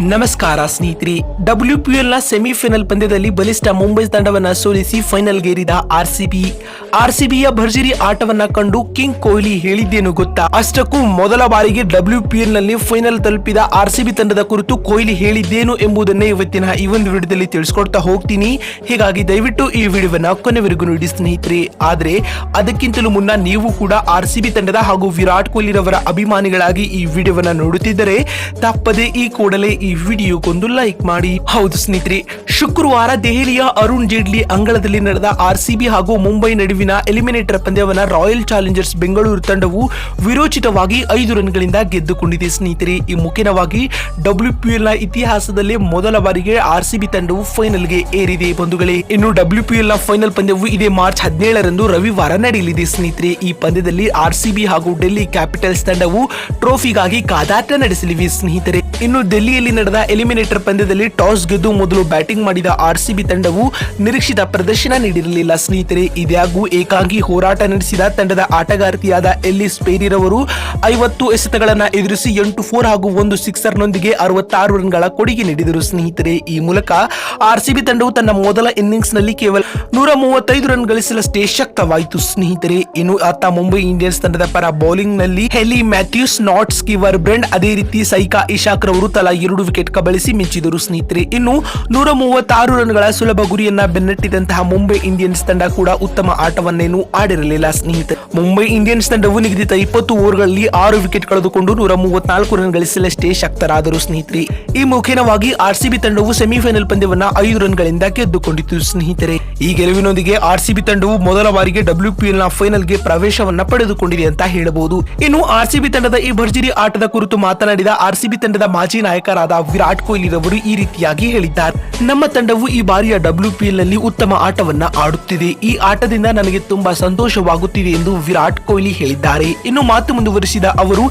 ನಮಸ್ಕಾರ ಸ್ನೇಹಿತರೆ. WPL ನ ಸೆಮಿಫೈನಲ್ ಪಂದ್ಯದಲ್ಲಿ ಬಲಿಷ್ಠ ಮುಂಬೈ ತಂಡವನ್ನ ಸೋಲಿಸಿ ಫೈನಲ್ಗೇರಿದ ಆರ್ಸಿಬಿಯ ಭರ್ಜರಿ ಆಟವನ್ನ ಕಂಡು ಕಿಂಗ್ ಕೊಹ್ಲಿ ಹೇಳಿದ್ದೇನು ಗೊತ್ತಾ? ಅಷ್ಟಕ್ಕೂ ಮೊದಲ ಬಾರಿಗೆ WPL ನಲ್ಲಿ ಫೈನಲ್ ತಲುಪಿದ ಆರ್ಸಿಬಿ ತಂಡದ ಕುರಿತು ಕೊಹ್ಲಿ ಹೇಳಿದ್ದೇನು ಎಂಬುದನ್ನೇ ಇವತ್ತಿನ ಈ ಒಂದು ವಿಡಿಯೋದಲ್ಲಿ ತಿಳಿಸ್ಕೊಡ್ತಾ ಹೋಗ್ತೀನಿ. ಹೀಗಾಗಿ ದಯವಿಟ್ಟು ಈ ವಿಡಿಯೋವನ್ನ ಕೊನೆವರೆಗೂ ನೋಡಿ ಸ್ನೇಹಿತರೆ. ಆದ್ರೆ ಅದಕ್ಕಿಂತಲೂ ಮುನ್ನ ನೀವು ಕೂಡ ಆರ್ಸಿಬಿ ತಂಡದ ಹಾಗೂ ವಿರಾಟ್ ಕೊಹ್ಲಿ ರವರ ಅಭಿಮಾನಿಗಳಾಗಿ ಈ ವಿಡಿಯೋವನ್ನ ನೋಡುತ್ತಿದ್ದರೆ ತಪ್ಪದೆ ಈ ಕೂಡಲೇ ಈ ವಿಡಿಯೋಗೊಂದು ಲೈಕ್ ಮಾಡಿ. ಹೌದು ಸ್ನೇಹಿತರೆ, ಶುಕ್ರವಾರ ದೆಹಲಿಯ ಅರುಣ್ ಜೇಟ್ಲಿ ಅಂಗಳದಲ್ಲಿ ನಡೆದ ಆರ್ಸಿಬಿ ಹಾಗೂ ಮುಂಬೈ ನಡುವಿನ ಎಲಿಮಿನೇಟರ್ ಪಂದ್ಯವನ್ನ ರಾಯಲ್ ಚಾಲೆಂಜರ್ಸ್ ಬೆಂಗಳೂರು ತಂಡವು ವಿರೋಚಿತವಾಗಿ 5 ರನ್ಗಳಿಂದ ಗೆದ್ದುಕೊಂಡಿದೆ ಸ್ನೇಹಿತರೆ. ಈ ಮುಖ್ಯವಾಗಿ WPL ನ ಇತಿಹಾಸದಲ್ಲೇ ಮೊದಲ ಬಾರಿಗೆ ಆರ್ಸಿಬಿ ತಂಡವು ಫೈನಲ್ಗೆ ಏರಿದೆ ಬಂಧುಗಳೇ. ಇನ್ನು WPL ನ ಫೈನಲ್ ಪಂದ್ಯವು ಇದೇ ಮಾರ್ಚ್ 17ರಂದು ರವಿವಾರ ನಡೆಯಲಿದೆ ಸ್ನೇಹಿತರೆ. ಈ ಪಂದ್ಯದಲ್ಲಿ ಆರ್ಸಿಬಿ ಹಾಗೂ ಡೆಲ್ಲಿ ಕ್ಯಾಪಿಟಲ್ಸ್ ತಂಡವು ಟ್ರೋಫಿಗಾಗಿ ಕಾದಾಟ ನಡೆಸಲಿವೆ ಸ್ನೇಹಿತರೆ. ಇನ್ನು ಡೆಲ್ಲಿಯಲ್ಲಿ ನಡೆದ ಎಲಿಮಿನೇಟರ್ ಪಂದ್ಯದಲ್ಲಿ ಟಾಸ್ ಗೆದ್ದು ಮೊದಲು ಬ್ಯಾಟಿಂಗ್ ಮಾಡಿದ ಆರ್ಸಿಬಿ ತಂಡವು ನಿರೀಕ್ಷಿತ ಪ್ರದರ್ಶನ ನೀಡಿರಲಿಲ್ಲ ಸ್ನೇಹಿತರೆ. ಇದಾಗೂ ಏಕಾಂಗಿ ಹೋರಾಟ ನಡೆಸಿದ ತಂಡದ ಆಟಗಾರ್ತಿಯಾದ ಎಲ್ಲಿಸ್ ಪೇರಿರವರು 50 ಎಸೆತಗಳನ್ನು ಎದುರಿಸಿ 8 4 ಹಾಗೂ 1 ಸಿಕ್ಸರ್ನೊಂದಿಗೆ 66 ರನ್ಗಳ ಕೊಡುಗೆ ನೀಡಿದರು ಸ್ನೇಹಿತರೆ. ಈ ಮೂಲಕ ಆರ್ಸಿಬಿ ತಂಡವು ತನ್ನ ಮೊದಲ ಇನ್ನಿಂಗ್ಸ್ ನಲ್ಲಿ ಕೇವಲ 135 ರನ್ ಗಳಿಸಲಷ್ಟೇ ಶಕ್ತವಾಯಿತು ಸ್ನೇಹಿತರೆ. ಇನ್ನು ಆತ ಮುಂಬೈ ಇಂಡಿಯನ್ಸ್ ತಂಡದ ಪರ ಬೌಲಿಂಗ್ ನಲ್ಲಿ ಹೆಲಿ ಮ್ಯಾಥ್ಯೂಸ್, ನಾಟ್ ಸ್ಕೀವರ್ ಬ್ರೆಂಡ್, ಅದೇ ರೀತಿ ಸೈಕಾ ಇಶಾಕ್ ರವರು ತಲಾ 2 ವಿಕೆಟ್ ಕಬಳಿಸಿ ಮಿಂಚಿದರು ಸ್ನೇಹಿತರೆ. ಇನ್ನು 136 ರನ್ಗಳ ಸುಲಭ ಗುರಿಯನ್ನ ಬೆನ್ನಟ್ಟಿದಂತಹ ಮುಂಬೈ ಇಂಡಿಯನ್ಸ್ ತಂಡ ಕೂಡ ಉತ್ತಮ ಆಟವನ್ನೇನು ಆಡಿರಲಿಲ್ಲ ಸ್ನೇಹಿತರೆ. ಮುಂಬೈ ಇಂಡಿಯನ್ಸ್ ತಂಡವು ನಿಗದಿತ 20 ಓವರ್ಗಳಲ್ಲಿ 6 ವಿಕೆಟ್ ಕಳೆದುಕೊಂಡು 134 ರನ್ ಗಳಿಸಲಷ್ಟೇ ಶಕ್ತರಾದರು ಸ್ನೇಹಿತರೆ. ಈ ಮುಖೇನವಾಗಿ ಆರ್ಸಿಬಿ ತಂಡವು ಸೆಮಿಫೈನಲ್ ಪಂದ್ಯವನ್ನ 5 ರನ್ಗಳಿಂದ ಗೆದ್ದುಕೊಂಡಿತು ಸ್ನೇಹಿತರೆ. ಈ ಗೆಲುವಿನೊಂದಿಗೆ ಆರ್ಸಿಬಿ ತಂಡವು ಮೊದಲ ಬಾರಿಗೆ WPL ನ ಫೈನಲ್ಗೆ ಪ್ರವೇಶವನ್ನ ಪಡೆದುಕೊಂಡಿದೆ ಅಂತ ಹೇಳಬಹುದು. ಇನ್ನು ಆರ್ಸಿಬಿ ತಂಡದ ಈ ಭರ್ಜರಿ ಆಟದ ಕುರಿತು ಮಾತನಾಡಿದ ಆರ್ಸಿಬಿ ತಂಡದ ಮಾಜಿ ನಾಯಕರಾದ ವಿರಾಟ್ ಕೊಹ್ಲಿ ರವರು ಈ ರೀತಿಯಾಗಿ ಹೇಳಿದ್ದಾರೆ. ನಮ್ಮ ತಂಡವು ಈ ಬಾರಿಯ WPL ನಲ್ಲಿ ಉತ್ತಮ ಆಟವನ್ನ ಆಡುತ್ತಿದೆ. ಈ ಆಟದಿಂದ ನನಗೆ ತುಂಬಾ ಸಂತೋಷವಾಗುತ್ತಿದೆ ಎಂದು ವಿರಾಟ್ ಕೊಹ್ಲಿ ಹೇಳಿದ್ದಾರೆ. ಇನ್ನು ಮಾತು ಮುಂದುವರಿಸಿದ ಅವರು,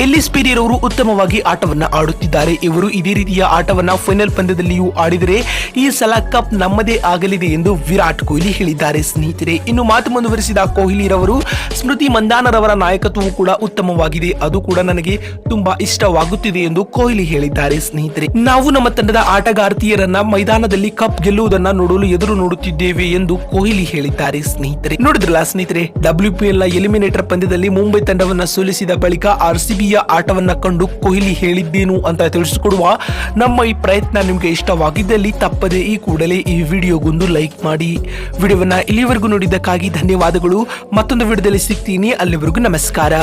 ಎಲ್ಲಿಸ್ ಪೇರಿರವರು ಉತ್ತಮವಾಗಿ ಆಟವನ್ನ ಆಡುತ್ತಿದ್ದಾರೆ. ಇವರು ಇದೇ ರೀತಿಯ ಆಟವನ್ನ ಫೈನಲ್ ಪಂದ್ಯದಲ್ಲಿಯೂ ಆಡಿದರೆ ಈ ಸಲ ಕಪ್ ನಮ್ಮದೇ ಆಗಲಿದೆ ಎಂದು ವಿರಾಟ್ ಕೊಹ್ಲಿ ಹೇಳಿದ್ದಾರೆ ಸ್ನೇಹಿತರೆ. ಇನ್ನು ಮಾತು ಮುಂದುವರಿಸಿದ ಕೊಹ್ಲಿ ರವರು, ಸ್ಮೃತಿ ಮಂದಾನರವರ ನಾಯಕತ್ವವು ಕೂಡ ಉತ್ತಮವಾಗಿದೆ, ಅದು ಕೂಡ ನನಗೆ ತುಂಬಾ ಇಷ್ಟವಾಗುತ್ತಿದೆ ಎಂದು ಕೊಹ್ಲಿ ಹೇಳಿದ್ದಾರೆ ಸ್ನೇಹಿತರೆ. ನಾವು ನಮ್ಮ ತಂಡದ ಆಟಗಾರ್ತಿಯರನ್ನ ಮೈದಾನದಲ್ಲಿ ಕಪ್ ಗೆಲ್ಲುವುದನ್ನ ನೋಡಲು ಎದುರು ನೋಡುತ್ತಿದ್ದೇವೆ ಎಂದು ಕೊಹ್ಲಿ ಹೇಳಿದ್ದಾರೆ ಸ್ನೇಹಿತರೆ. ನೋಡಿದ್ರಲ್ಲ ಸ್ನೇಹಿತರೆ, WPL ನ ಎಲಿಮಿನೇಟರ್ ಪಂದ್ಯದಲ್ಲಿ ಮುಂಬೈ ತಂಡವನ್ನ ಸೋಲಿಸಿದ ಬಳಿಕ ಆರ್ಸಿಬಿಯ ಆಟವನ್ನ ಕಂಡು ಕೊಹ್ಲಿ ಹೇಳಿದ್ದೇನು ಅಂತ ತಿಳಿಸಿಕೊಡುವ ನಮ್ಮ ಈ ಪ್ರಯತ್ನ ನಿಮ್ಗೆ ಇಷ್ಟವಾಗಿದ್ದಲ್ಲಿ ತಪ್ಪದೆ ಈ ಕೂಡಲೇ ಈ ವಿಡಿಯೋಗೊಂದು ಲೈಕ್ ಮಾಡಿ. ವಿಡಿಯೋವನ್ನ ಇಲ್ಲಿವರೆಗೂ ನೋಡಿದ್ದಕ್ಕಾಗಿ ಧನ್ಯವಾದಗಳು. ಮತ್ತೊಂದು ವಿಡಿಯೋದಲ್ಲಿ ಸಿಗ್ತೀನಿ. ಅಲ್ಲಿವರೆಗೂ ನಮಸ್ಕಾರ.